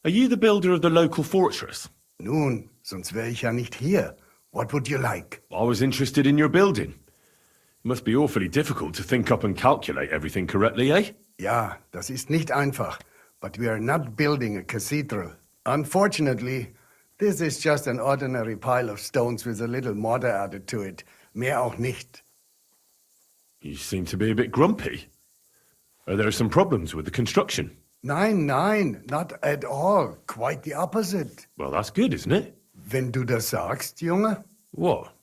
Are you the builder of the local fortress? Nun, sonst wäre ich ja nicht hier. What would you like? I was interested in your building. It must be awfully difficult to think up and calculate everything correctly, eh? Ja, das ist nicht einfach. But we are not building a cathedral. Unfortunately, this is just an ordinary pile of stones with a little mortar added to it. Mehr auch nicht. You seem to be a bit grumpy. Are there some problems with the construction? Nein, not at all. Quite the opposite. Well, that's good, isn't it? Wenn du das sagst, Junge. What?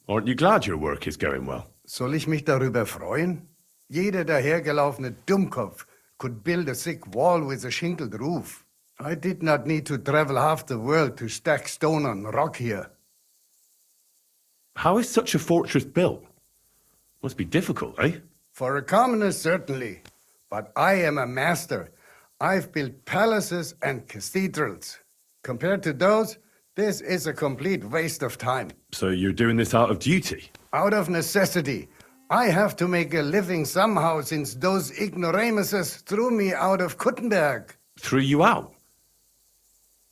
Aren't you glad your work is going well? Soll ich mich darüber freuen? Jeder dahergelaufene Dummkopf could build a thick wall with a shingled roof. I did not need to travel half the world to stack stone on rock here. How is such a fortress built? Must be difficult, eh? For a commoner, certainly. But I am a master. I've built palaces and cathedrals. Compared to those, this is a complete waste of time. So you're doing this out of duty? Out of necessity. I have to make a living somehow since those ignoramuses threw me out of Kuttenberg. Threw you out?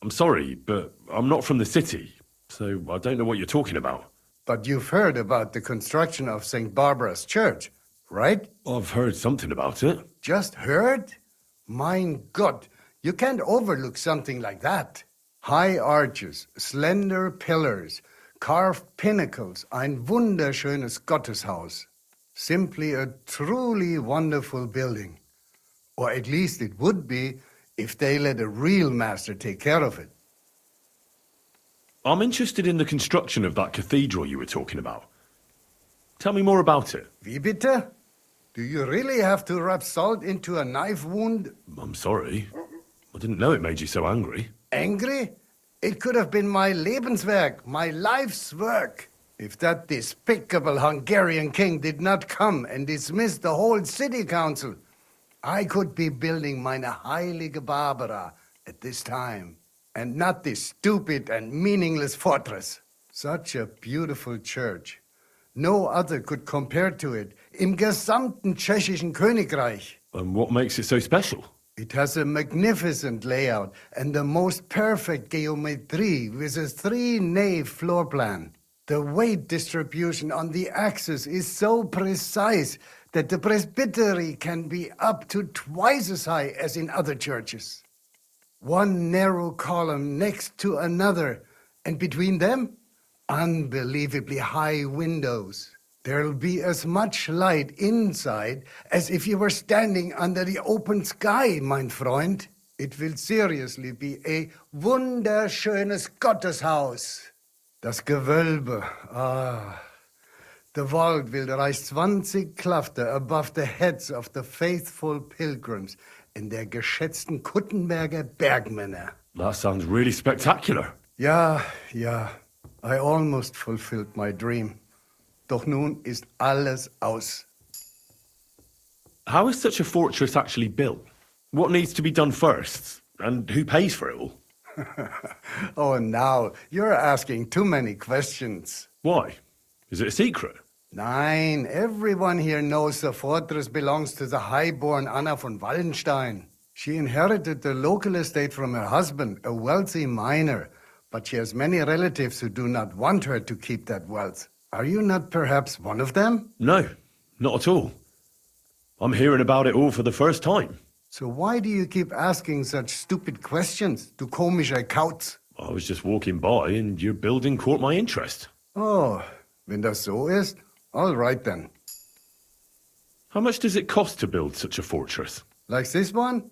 I'm sorry, but I'm not from the city, so I don't know what you're talking about. But you've heard about the construction of St. Barbara's Church, right? I've heard something about it. Just heard? Mein Gott, you can't overlook something like that. High arches, slender pillars, carved pinnacles, ein wunderschönes Gotteshaus. Simply a truly wonderful building. Or at least it would be if they let a real master take care of it. I'm interested in the construction of that cathedral you were talking about. Tell me more about it. Wie bitte? Do you really have to rub salt into a knife wound? I'm sorry. I didn't know it made you so angry. Angry? It could have been my Lebenswerk, my life's work. If that despicable Hungarian king did not come and dismiss the whole city council, I could be building meine heilige Barbara at this time, and not this stupid and meaningless fortress. Such a beautiful church. No other could compare to it im gesamten tschechischen Königreich. And what makes it so special? It has a magnificent layout and the most perfect geometry with a 3-nave floor plan. The weight distribution on the axis is so precise that the presbytery can be up to twice as high as in other churches. One narrow column next to another, and between them, unbelievably high windows. There'll be as much light inside as if you were standing under the open sky, mein Freund. It will seriously be a wunderschönes Gotteshaus. Das Gewölbe, The vault will rise 20 Klafter above the heads of the faithful pilgrims and der geschätzten Kuttenberger Bergmänner. That sounds really spectacular. Ja, I almost fulfilled my dream. Doch nun ist alles aus. How is such a fortress actually built? What needs to be done first? And who pays for it all? Oh, now, you're asking too many questions. Why? Is it a secret? Nein, everyone here knows the fortress belongs to the highborn Anna von Wallenstein. She inherited the local estate from her husband, a wealthy miner, but she has many relatives who do not want her to keep that wealth. Are you not perhaps one of them? No, not at all. I'm hearing about it all for the first time. So why do you keep asking such stupid questions, du komischer Kauz? I was just walking by and your building caught my interest. Oh, wenn das so ist, all right then. How much does it cost to build such a fortress? Like this one?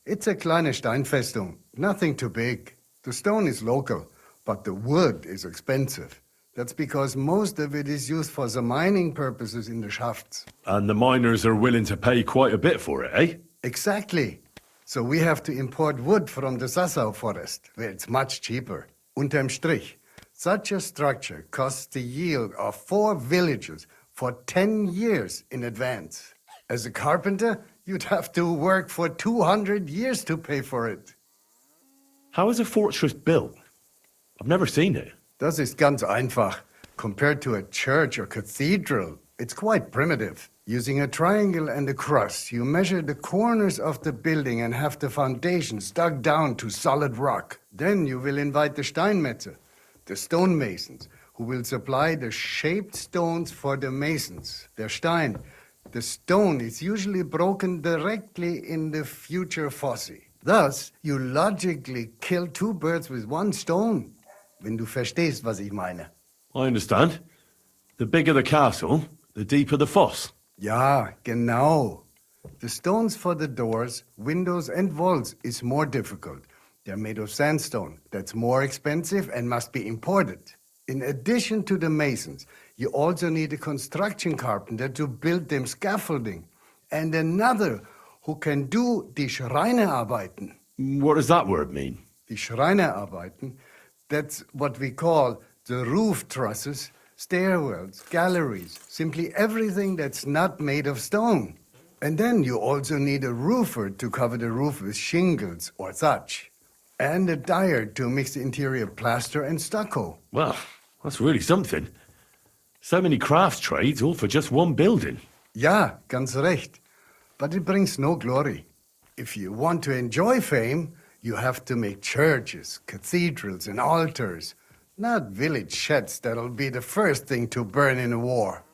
It's a kleine Steinfestung, nothing too big. The stone is local, but the wood is expensive. That's because most of it is used for the mining purposes in the shafts. And the miners are willing to pay quite a bit for it, eh? Exactly. So we have to import wood from the Sassau forest, where it's much cheaper. Unterm Strich, such a structure costs the yield of 4 villages for 10 years in advance. As a carpenter, you'd have to work for 200 years to pay for it. How is a fortress built? I've never seen it. Das ist ganz einfach. Compared to a church or cathedral, It's quite primitive. Using a triangle and a cross, you measure the corners of the building and have the foundations dug down to solid rock. Then you will invite the Steinmetzer, the stonemasons, who will supply the shaped stones for the masons. Der Stein. The stone is usually broken directly in the future fosse. Thus, you logically kill two birds with one stone. Wenn du verstehst, was ich meine. I understand. The bigger the castle, the deeper the foss. Ja, genau. The stones for the doors, windows, and walls is more difficult. They're made of sandstone. That's more expensive and must be imported. In addition to the masons, you also need a construction carpenter to build them scaffolding, and another who can do die Schreinerarbeiten. What does that word mean? Die Schreinerarbeiten, that's what we call the roof trusses, stairwells, galleries, simply everything that's not made of stone. And then you also need a roofer to cover the roof with shingles or thatch, and a dyer to mix the interior plaster and stucco. Well, that's really something. So many crafts trades, all for just one building. Ja, ganz recht. But it brings no glory. If you want to enjoy fame, you have to make churches, cathedrals, and altars, not village sheds that'll be the first thing to burn in a war.